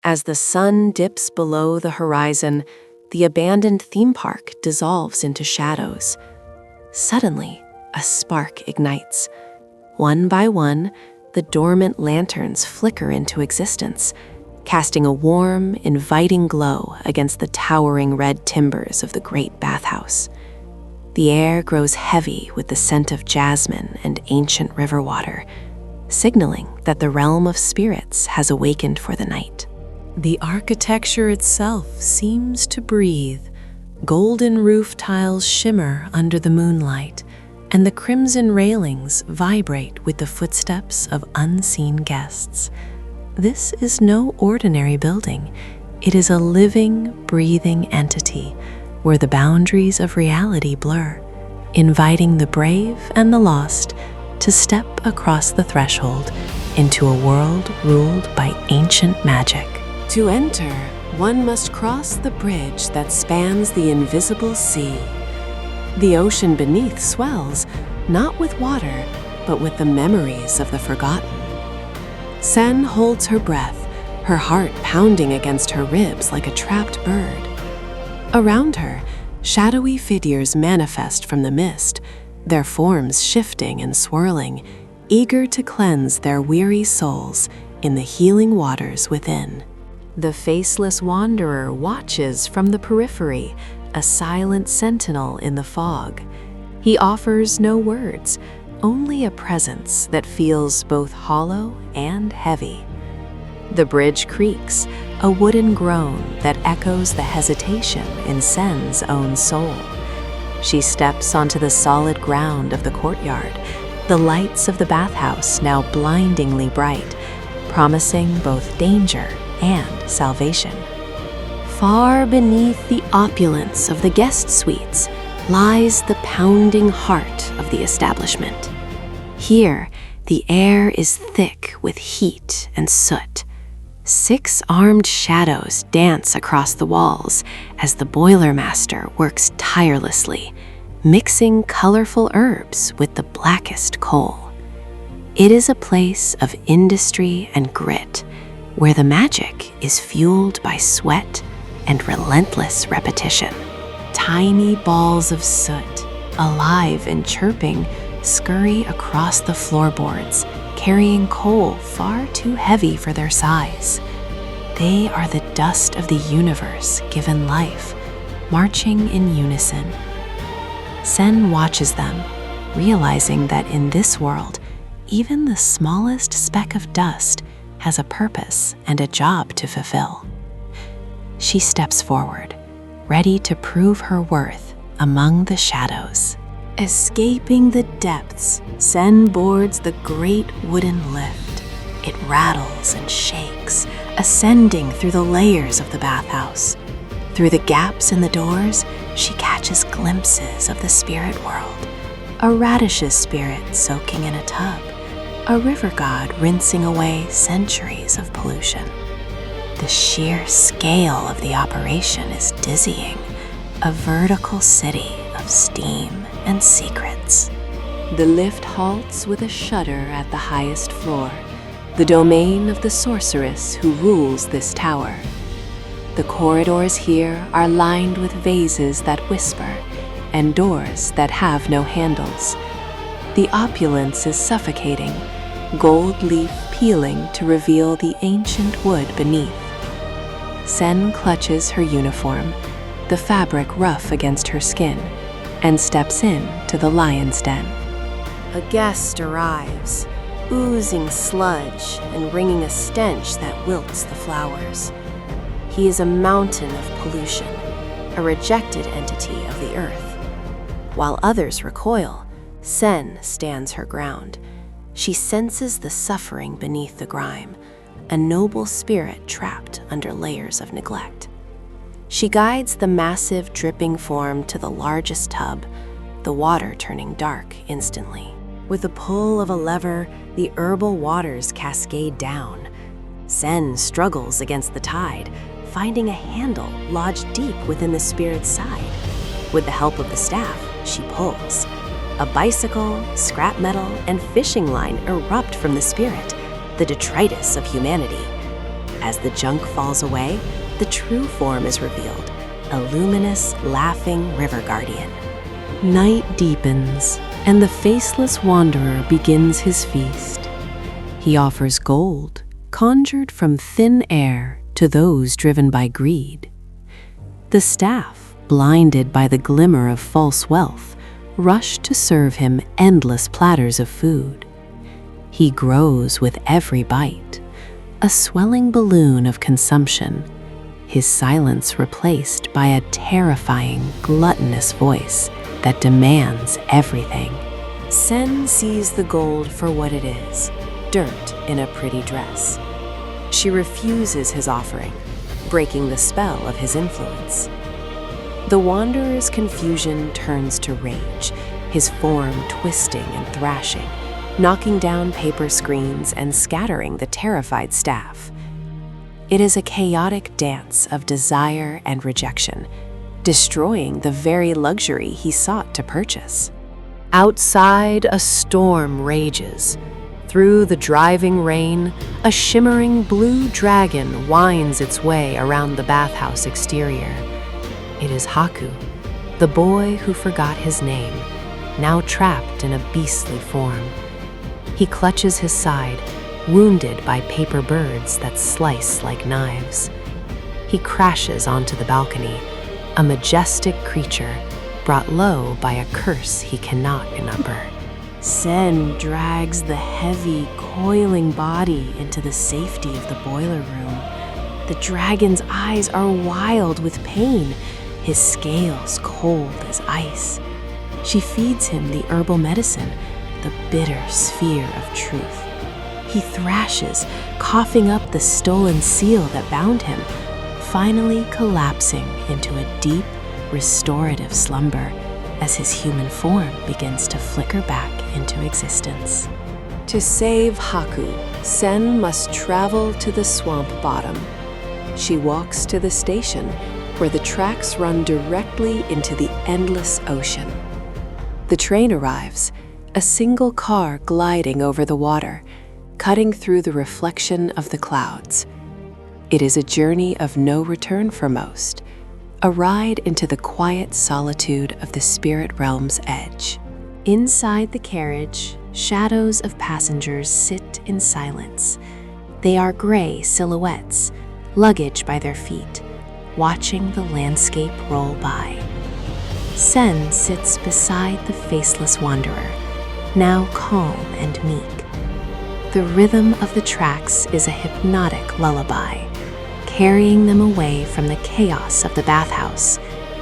As the sun dips below the horizon, the abandoned theme park dissolves into shadows. Suddenly, a spark ignites. One by one, the dormant lanterns flicker into existence, casting a warm, inviting glow against the towering red timbers of the great bathhouse. The air grows heavy with the scent of jasmine and ancient river water, signaling that the realm of spirits has awakened for the night. The architecture itself seems to breathe. Golden roof tiles shimmer under the moonlight, and the crimson railings vibrate with the footsteps of unseen guests. This is no ordinary building. It is a living, breathing entity where the boundaries of reality blur, inviting the brave and the lost to step across the threshold into a world ruled by ancient magic. To enter, one must cross the bridge that spans the invisible sea. The ocean beneath swells, not with water, but with the memories of the forgotten. Sen holds her breath, her heart pounding against her ribs like a trapped bird. Around her, shadowy figures manifest from the mist, their forms shifting and swirling, eager to cleanse their weary souls in the healing waters within. The faceless wanderer watches from the periphery, a silent sentinel in the fog. He offers no words, only a presence that feels both hollow and heavy. The bridge creaks, a wooden groan that echoes the hesitation in Sen's own soul. She steps onto the solid ground of the courtyard, the lights of the bathhouse now blindingly bright, promising both danger and salvation. Far beneath the opulence of the guest suites lies the pounding heart of the establishment. Here, the air is thick with heat and soot. 6 armed shadows dance across the walls as the boiler master works tirelessly, mixing colorful herbs with the blackest coal. It is a place of industry and grit, where the magic is fueled by sweat and relentless repetition. Tiny balls of soot, alive and chirping, scurry across the floorboards, carrying coal far too heavy for their size. They are the dust of the universe given life, marching in unison. Sen watches them, realizing that in this world, even the smallest speck of dust has a purpose and a job to fulfill. She steps forward, ready to prove her worth among the shadows. Escaping the depths, Sen boards the great wooden lift. It rattles and shakes, ascending through the layers of the bathhouse. Through the gaps in the doors, she catches glimpses of the spirit world. A radish's spirit soaking in a tub, a river god rinsing away centuries of pollution. The sheer scale of the operation is dizzying, a vertical city of steam and secrets. The lift halts with a shudder at the highest floor, the domain of the sorceress who rules this tower. The corridors here are lined with vases that whisper and doors that have no handles. The opulence is suffocating, gold leaf peeling to reveal the ancient wood beneath. Sen clutches her uniform, the fabric rough against her skin, and steps in to the lion's den. A guest arrives, oozing sludge and bringing a stench that wilts the flowers. He is a mountain of pollution, a rejected entity of the earth. While others recoil, Sen stands her ground. She senses the suffering beneath the grime, a noble spirit trapped under layers of neglect. She guides the massive, dripping form to the largest tub, the water turning dark instantly. With the pull of a lever, the herbal waters cascade down. Sen struggles against the tide, finding a handle lodged deep within the spirit's side. With the help of the staff, she pulls. A bicycle, scrap metal, and fishing line erupt from the spirit, the detritus of humanity. As the junk falls away, the true form is revealed, a luminous, laughing river guardian. Night deepens, and the faceless wanderer begins his feast. He offers gold, conjured from thin air, to those driven by greed. The staff, blinded by the glimmer of false wealth, rush to serve him endless platters of food. He grows with every bite, a swelling balloon of consumption, his silence replaced by a terrifying, gluttonous voice that demands everything. Sen sees the gold for what it is, dirt in a pretty dress. She refuses his offering, breaking the spell of his influence. The wanderer's confusion turns to rage, his form twisting and thrashing, knocking down paper screens and scattering the terrified staff. It is a chaotic dance of desire and rejection, destroying the very luxury he sought to purchase. Outside, a storm rages. Through the driving rain, a shimmering blue dragon winds its way around the bathhouse exterior. It is Haku, the boy who forgot his name, now trapped in a beastly form. He clutches his side, wounded by paper birds that slice like knives. He crashes onto the balcony, a majestic creature brought low by a curse he cannot unnumber. Sen drags the heavy, coiling body into the safety of the boiler room. The dragon's eyes are wild with pain, his scales cold as ice. She feeds him the herbal medicine, the bitter sphere of truth. He thrashes, coughing up the stolen seal that bound him, finally collapsing into a deep, restorative slumber as his human form begins to flicker back into existence. To save Haku, Sen must travel to the swamp bottom. She walks to the station, where the tracks run directly into the endless ocean. The train arrives, a single car gliding over the water, cutting through the reflection of the clouds. It is a journey of no return for most, a ride into the quiet solitude of the spirit realm's edge. Inside the carriage, shadows of passengers sit in silence. They are gray silhouettes, luggage by their feet, watching the landscape roll by. Sen sits beside the faceless wanderer, now calm and meek. The rhythm of the tracks is a hypnotic lullaby, carrying them away from the chaos of the bathhouse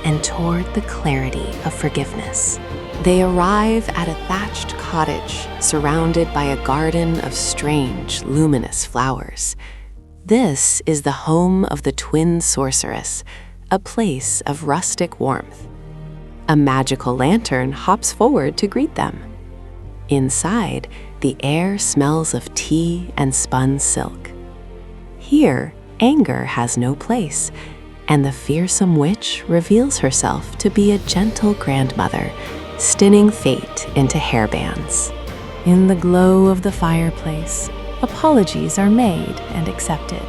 and toward the clarity of forgiveness. They arrive at a thatched cottage surrounded by a garden of strange, luminous flowers. This is the home of the twin sorceress, a place of rustic warmth. A magical lantern hops forward to greet them. Inside, the air smells of tea and spun silk. Here, anger has no place, and the fearsome witch reveals herself to be a gentle grandmother, stinning fate into hairbands. In the glow of the fireplace, apologies are made and accepted.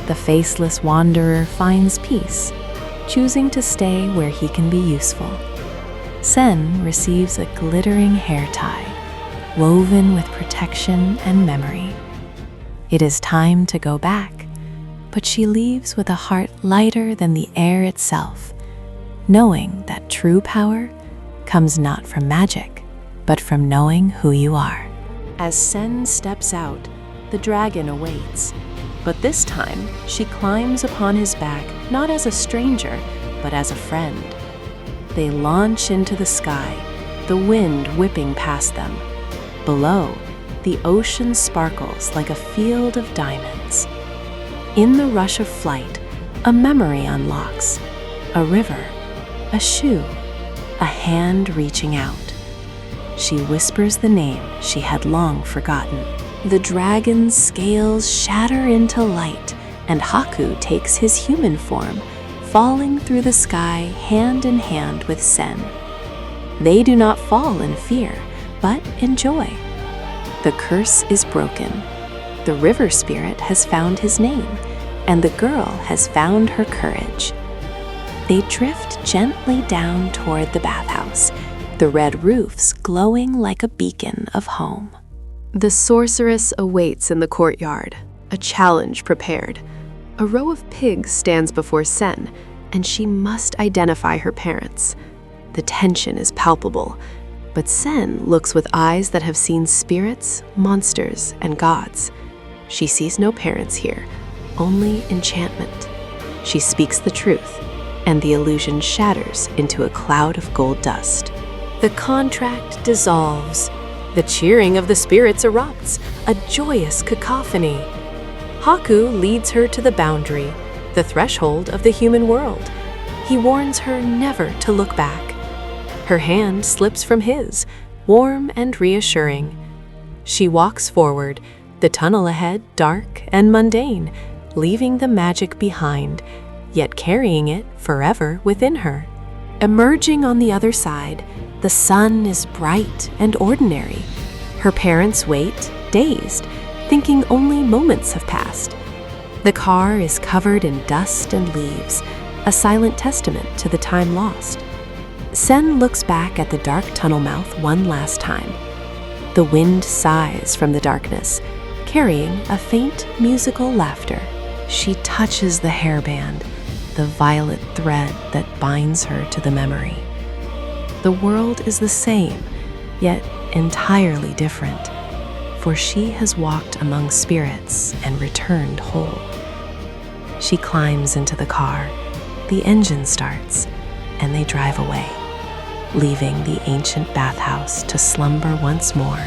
The faceless wanderer finds peace, choosing to stay where he can be useful. Sen receives a glittering hair tie, woven with protection and memory. It is time to go back, but she leaves with a heart lighter than the air itself, knowing that true power comes not from magic, but from knowing who you are. As Sen steps out, the dragon awaits, but this time she climbs upon his back not as a stranger, but as a friend. They launch into the sky, the wind whipping past them. Below, the ocean sparkles like a field of diamonds. In the rush of flight, a memory unlocks, a river, a shoe, a hand reaching out. She whispers the name she had long forgotten. The dragon's scales shatter into light, and Haku takes his human form, falling through the sky hand in hand with Sen. They do not fall in fear, but in joy. The curse is broken. The river spirit has found his name, and the girl has found her courage. They drift gently down toward the bathhouse, the red roofs glowing like a beacon of home. The sorceress awaits in the courtyard, a challenge prepared. A row of pigs stands before Sen, and she must identify her parents. The tension is palpable, but Sen looks with eyes that have seen spirits, monsters, and gods. She sees no parents here, only enchantment. She speaks the truth, and the illusion shatters into a cloud of gold dust. The contract dissolves. The cheering of the spirits erupts, a joyous cacophony. Haku leads her to the boundary, the threshold of the human world. He warns her never to look back. Her hand slips from his, warm and reassuring. She walks forward, the tunnel ahead dark and mundane, leaving the magic behind, yet carrying it forever within her. Emerging on the other side, the sun is bright and ordinary. Her parents wait, dazed, thinking only moments have passed. The car is covered in dust and leaves, a silent testament to the time lost. Sen looks back at the dark tunnel mouth one last time. The wind sighs from the darkness, carrying a faint musical laughter. She touches the hairband, the violet thread that binds her to the memory. The world is the same, yet entirely different, for she has walked among spirits and returned whole. She climbs into the car, the engine starts, and they drive away, leaving the ancient bathhouse to slumber once more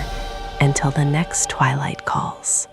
until the next twilight calls.